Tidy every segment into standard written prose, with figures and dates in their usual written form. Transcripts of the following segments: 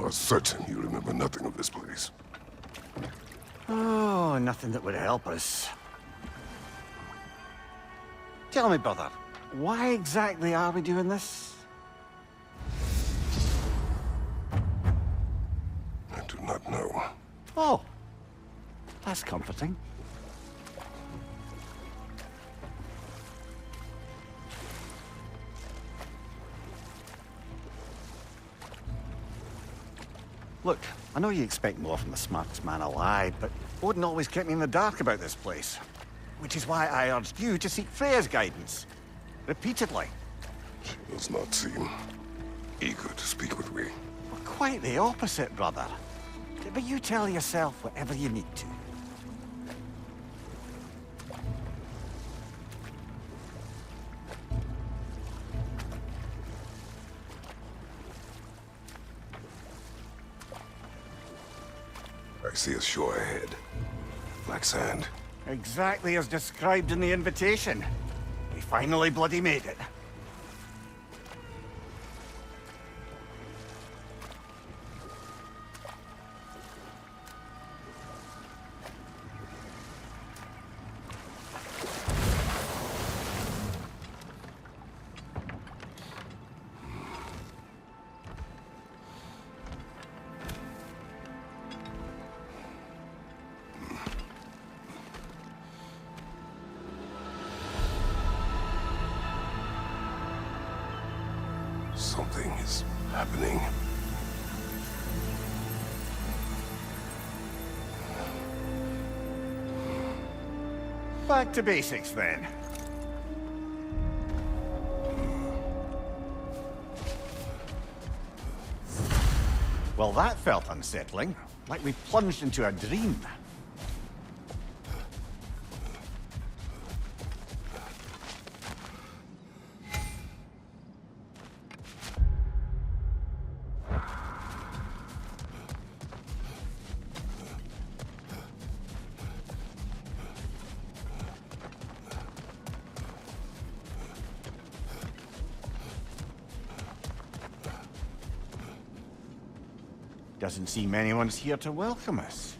are certain you remember nothing of this place. Oh, nothing that would help us. Tell me, brother, why exactly are we doing this? I do not know. Oh, that's comforting. Look, I know you expect more from the smartest man alive, but Odin always kept me in the dark about this place. Which is why I urged you to seek Freya's guidance. Repeatedly. She does not seem eager to speak with me. Well, quite the opposite, brother. But you tell yourself whatever you need to. I see a shore ahead. Black sand. Exactly as described in the invitation. We finally bloody made it. Something is happening. Back to basics, then. Well, that felt unsettling. Like we plunged into a dream. Doesn't seem anyone's here to welcome us.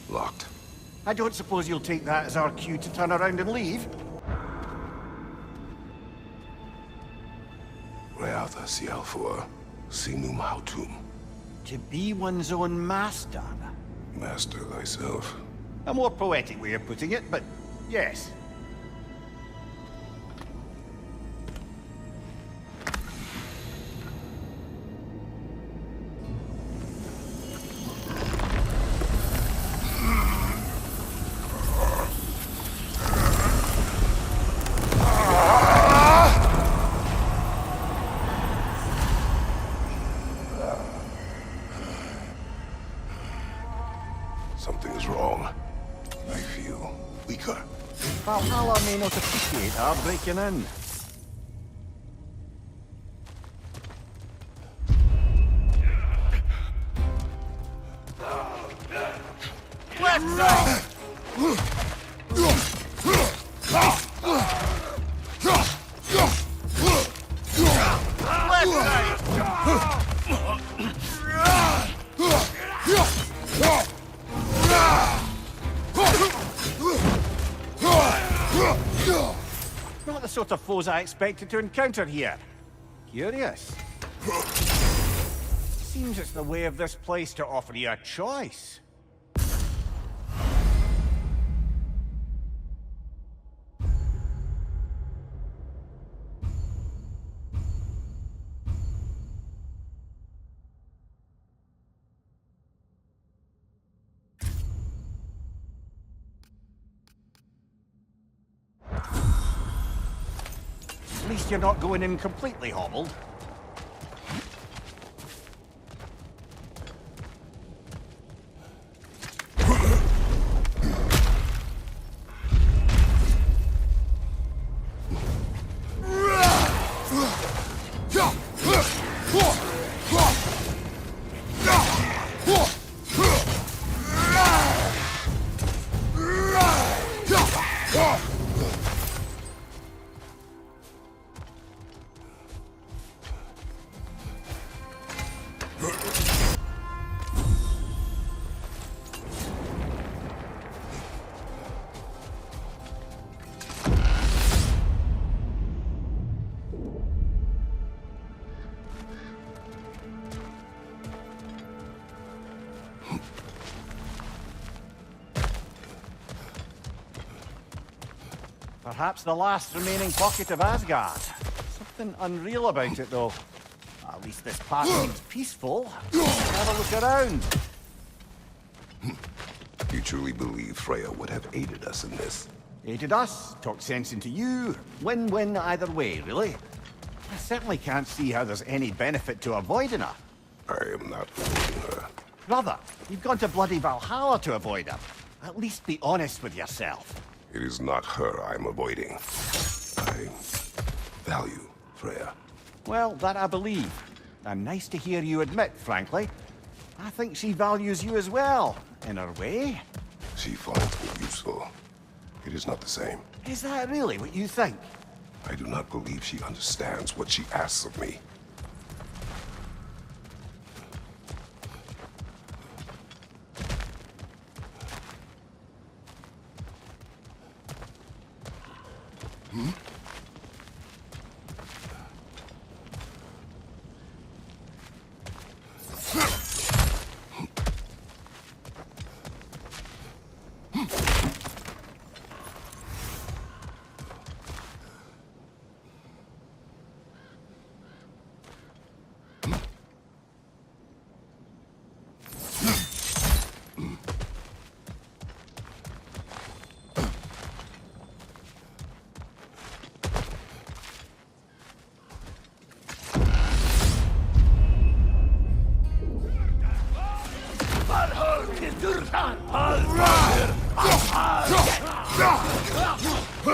Locked. I don't suppose you'll take that as our cue to turn around and leave? Reatha Sialfur, Sinum Hautum. To be one's own master. Master thyself. A more poetic way of putting it, but yes. Something is wrong. I feel weaker. Valhalla may not appreciate our breaking in. Left side! Left side! Not the sort of foes I expected to encounter here. Curious. Seems it's the way of this place to offer you a choice. At least you're not going in completely hobbled. Perhaps the last remaining pocket of Asgard. Something unreal about it, though. At least this part seems peaceful. Have a look around. You truly believe Freya would have aided us in this? Aided us, talked sense into you. Win-win either way, really. I certainly can't see how there's any benefit to avoiding her. I am not avoiding her. Brother, you've gone to bloody Valhalla to avoid her. At least be honest with yourself. It is not her I'm avoiding. I value Freya. Well, that I believe. And nice to hear you admit, frankly. I think she values you as well, in her way. She finds me useful. It is not the same. Is that really what you think? I do not believe she understands what she asks of me.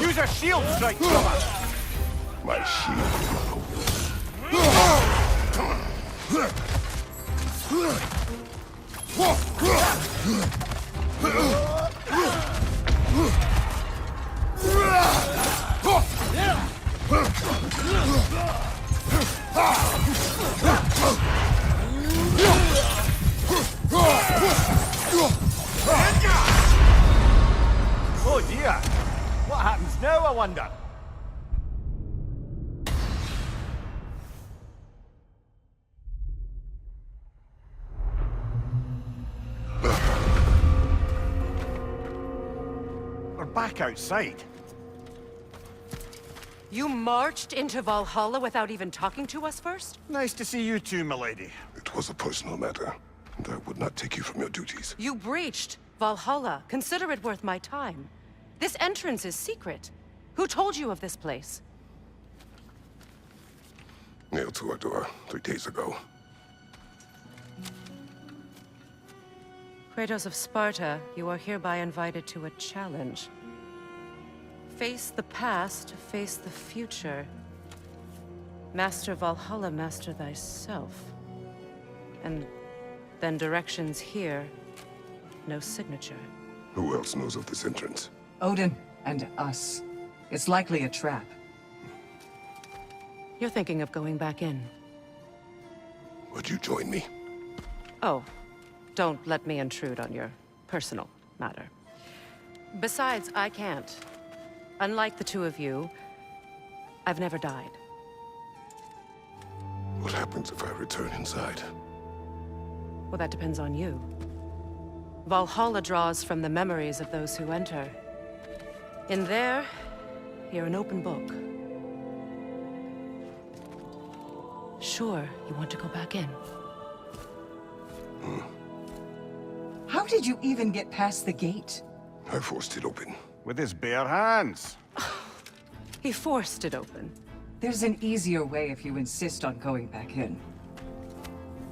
Use a shield strike, brother! My shield. Oh dear! What happens now, I wonder? We're back outside. You marched into Valhalla without even talking to us first? Nice to see you too, milady. It was a personal matter, and I would not take you from your duties. You breached Valhalla. Consider it worth my time. This entrance is secret. Who told you of this place? Nailed to our door 3 days ago. Kratos of Sparta, you are hereby invited to a challenge. Face the past, face the future. Master Valhalla, master thyself. And then directions here, no signature. Who else knows of this entrance? Odin and us. It's likely a trap. You're thinking of going back in. Would you join me? Oh, don't let me intrude on your personal matter. Besides, I can't. Unlike the two of you, I've never died. What happens if I return inside? Well, that depends on you. Valhalla draws from the memories of those who enter. In there, you're an open book. Sure, you want to go back in. How did you even get past the gate? I forced it open. With his bare hands. He forced it open. There's an easier way if you insist on going back in.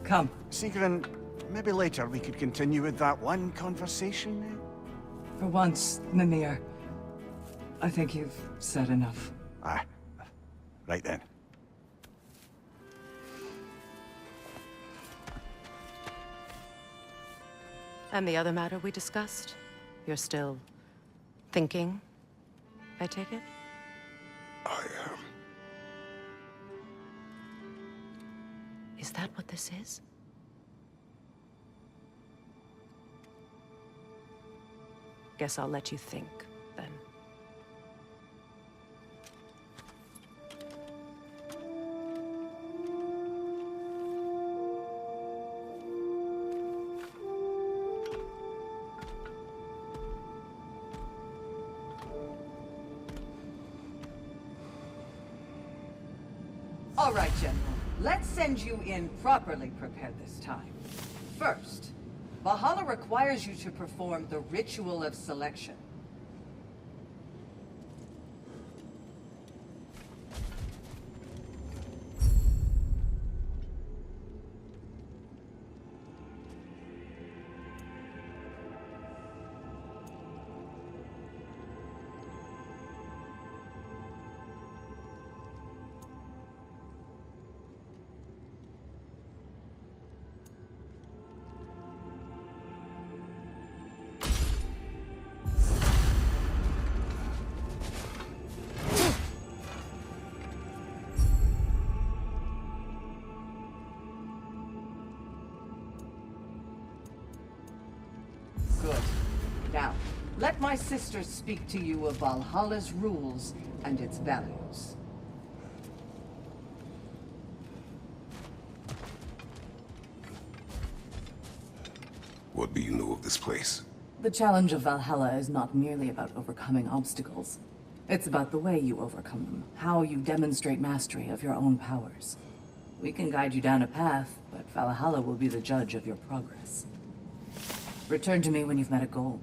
Come. Sigrun, maybe later we could continue with that one conversation. For once, Mimir. I think you've said enough. Ah, right then. And the other matter we discussed? You're still thinking, I take it? I am. Is that what this is? Guess I'll let you think, then. All right, General. Let's send you in properly prepared this time. First, Valhalla requires you to perform the ritual of selection. Good. Now, let my sister speak to you of Valhalla's rules and its values. What do you know of this place? The challenge of Valhalla is not merely about overcoming obstacles. It's about the way you overcome them, how you demonstrate mastery of your own powers. We can guide you down a path, but Valhalla will be the judge of your progress. Return to me when you've met a goal,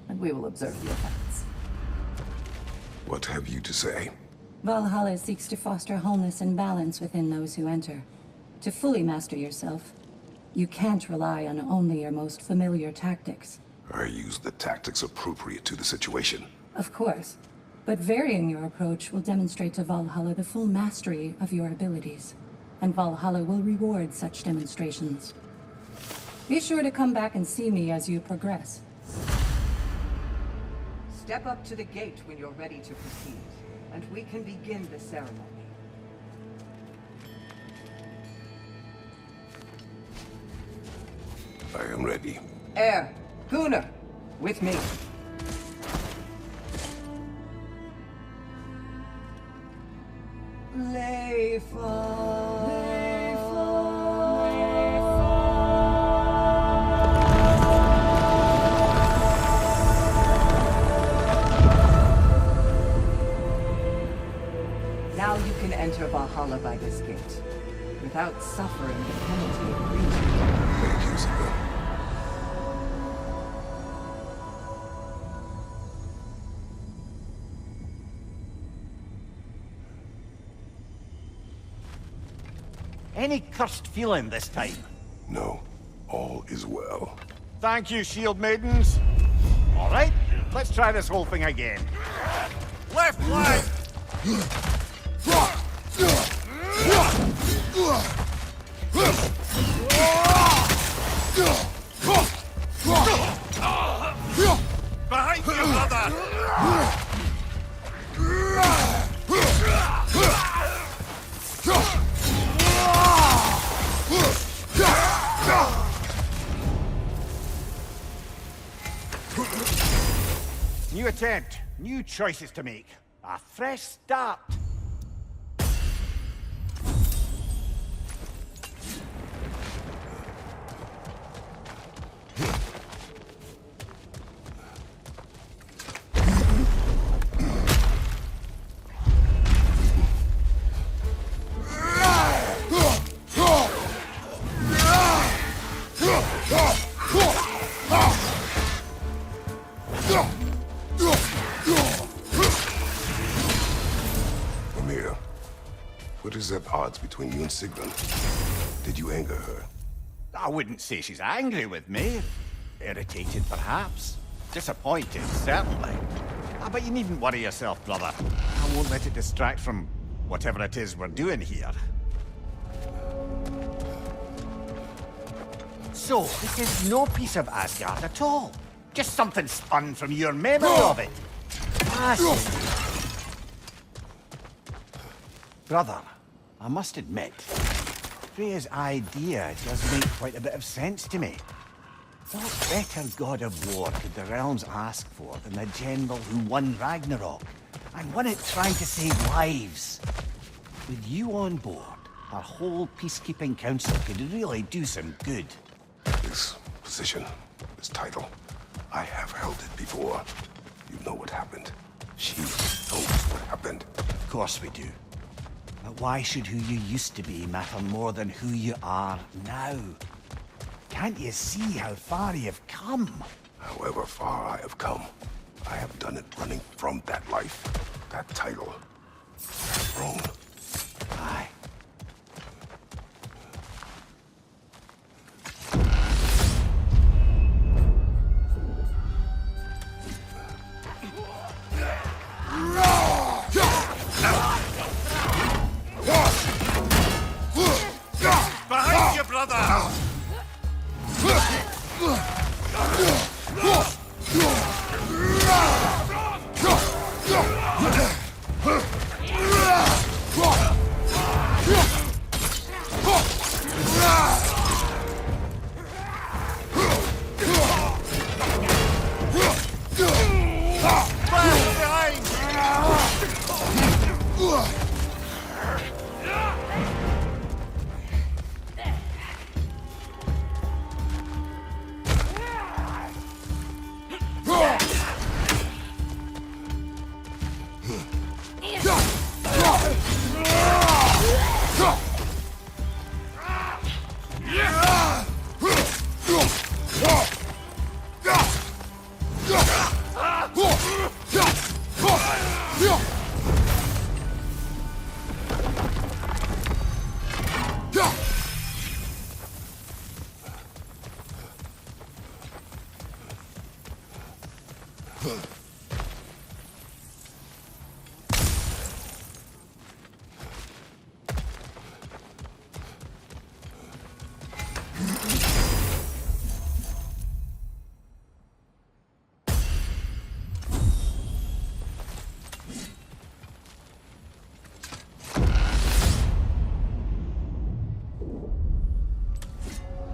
and we will observe the effects. What have you to say? Valhalla seeks to foster wholeness and balance within those who enter. To fully master yourself, you can't rely on only your most familiar tactics. I use the tactics appropriate to the situation. Of course, but varying your approach will demonstrate to Valhalla the full mastery of your abilities, and Valhalla will reward such demonstrations. Be sure to come back and see me as you progress. Step up to the gate when you're ready to proceed, and we can begin the ceremony. I am ready. Gunnar, with me. Now you can enter Valhalla by this gate, without suffering the penalty of breaching. Thank you, Saga. Any cursed feeling this time? No, all is well. Thank you, shield maidens. All right, let's try this whole thing again. Left leg! Behind you, brother! New attempt, new choices to make. A fresh start. Mimir, what is at odds between you and Sigrun? Did you anger her? I wouldn't say she's angry with me. Irritated, perhaps. Disappointed, certainly. But you needn't worry yourself, brother. I won't let it distract from whatever it is we're doing here. So, this is no piece of Asgard at all. Just something spun from your memory of it. I see. Brother, I must admit, Freya's idea does make quite a bit of sense to me. What better god of war could the realms ask for than the general who won Ragnarok, and won it trying to save lives? With you on board, our whole peacekeeping council could really do some good. This position, this title, I have held it before. You know what happened. She knows what happened. Of course we do. But why should who you used to be matter more than who you are now? Can't you see how far you've come? However far I have come, I have done it running from that life, that title, that throne. Aye. Behind you, brother!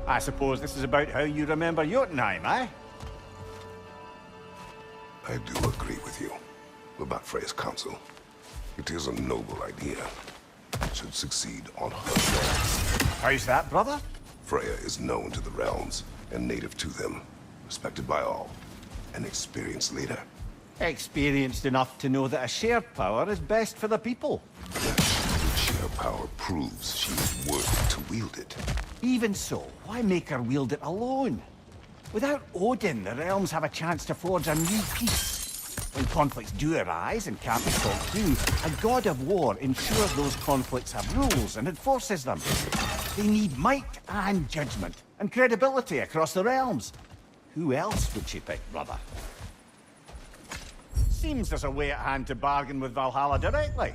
I suppose this is about how you remember Jotunheim, eh? I do agree with you about Freya's counsel. It is a noble idea. It should succeed on her terms. How's that, brother? Freya is known to the realms and native to them, respected by all, an experienced leader. Experienced enough to know that a shared power is best for the people. Sheer power proves she is worthy to wield it. Even so, why make her wield it alone? Without Odin, the realms have a chance to forge a new peace. When conflicts do arise and can't be solved through, a god of war ensures those conflicts have rules and enforces them. They need might and judgment, and credibility across the realms. Who else would she pick, brother? Seems there's a way at hand to bargain with Valhalla directly.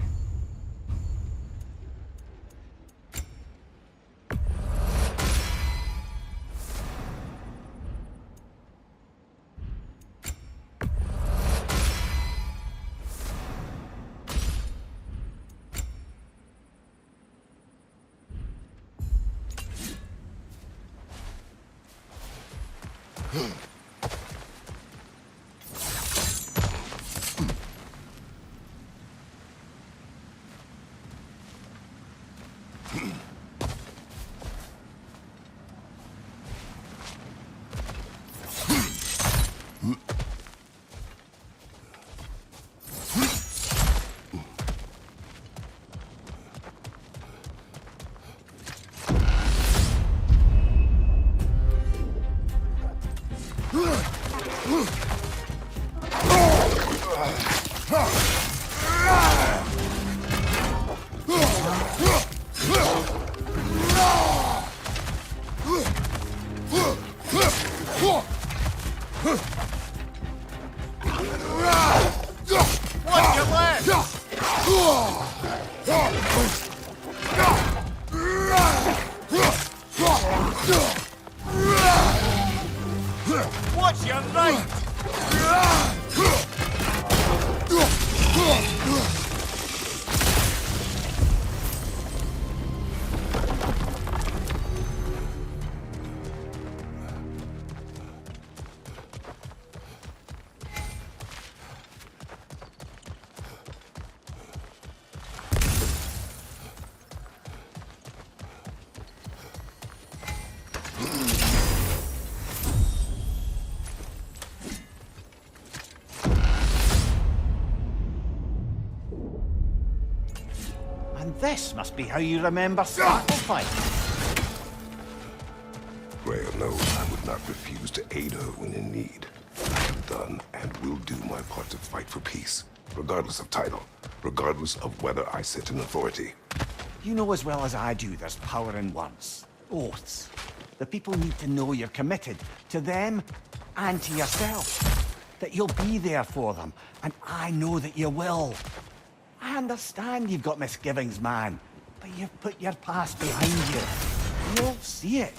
Watch your right! This must be how you remember sacrifice. Freya knows I would not refuse to aid her when in need. I have done and will do my part to fight for peace, regardless of title, regardless of whether I sit in authority. You know as well as I do there's power in words. Oaths. The people need to know you're committed to them and to yourself. That you'll be there for them, and I know that you will. I understand you've got misgivings, man, but you've put your past behind you. You'll see it.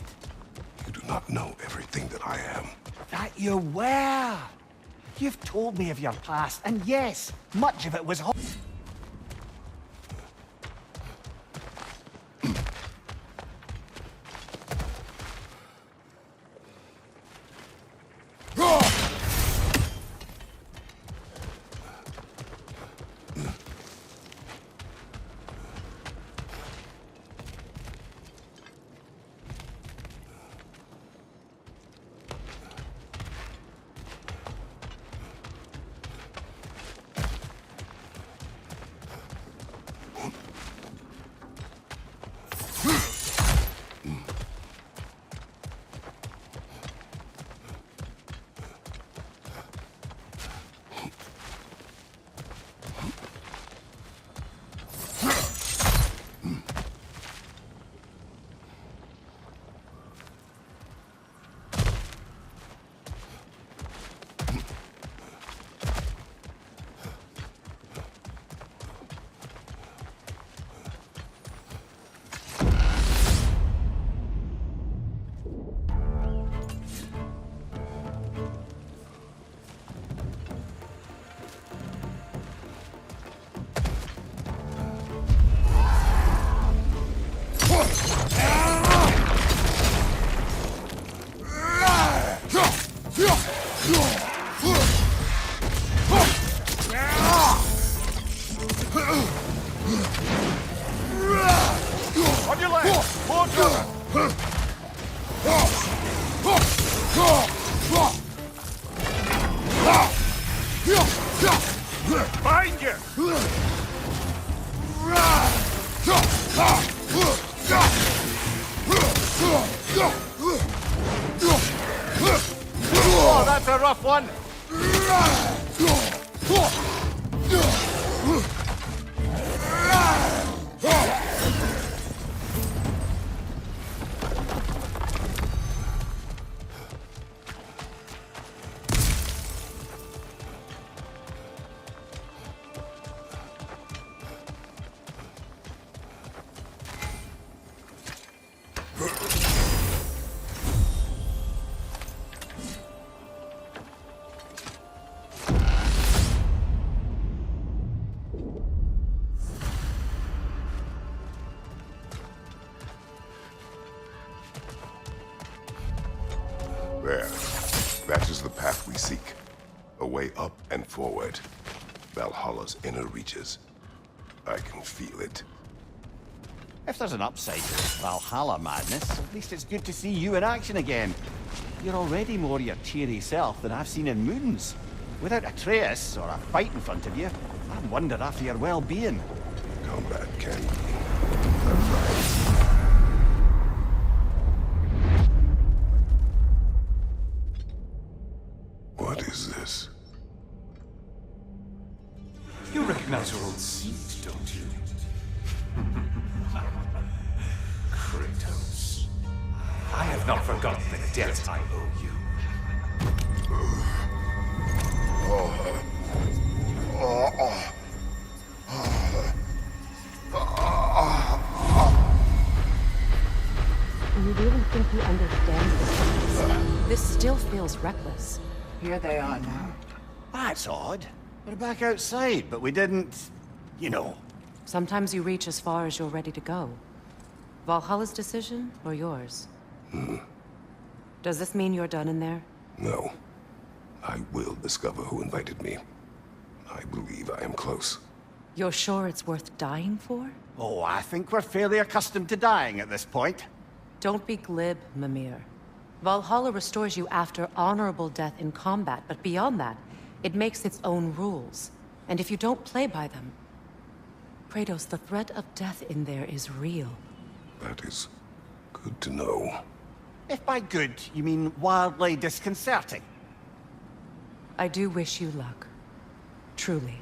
You do not know everything that I am. That you were. You've told me of your past, and yes, much of it was Find you! Oh, that's a rough one. There. That is the path we seek. A way up and forward. Valhalla's inner reaches. I can feel it. If there's an upside to this Valhalla madness, at least it's good to see you in action again. You're already more your cheery self than I've seen in moons. Without Atreus or a fight in front of you, I wonder after your well-being. Combat can be a right. What is this? You recognize your old seat, don't you? Kratos. I have not forgotten the debt I owe you. Do you really think you understand this? This still feels reckless. Here they are now. That's odd. We're back outside, but we didn't... you know. Sometimes you reach as far as you're ready to go. Valhalla's decision, or yours? Does this mean you're done in there? No. I will discover who invited me. I believe I am close. You're sure it's worth dying for? Oh, I think we're fairly accustomed to dying at this point. Don't be glib, Mimir. Valhalla restores you after honorable death in combat, but beyond that, it makes its own rules. And if you don't play by them, Kratos, the threat of death in there is real. That is good to know. If by good, you mean wildly disconcerting. I do wish you luck. Truly.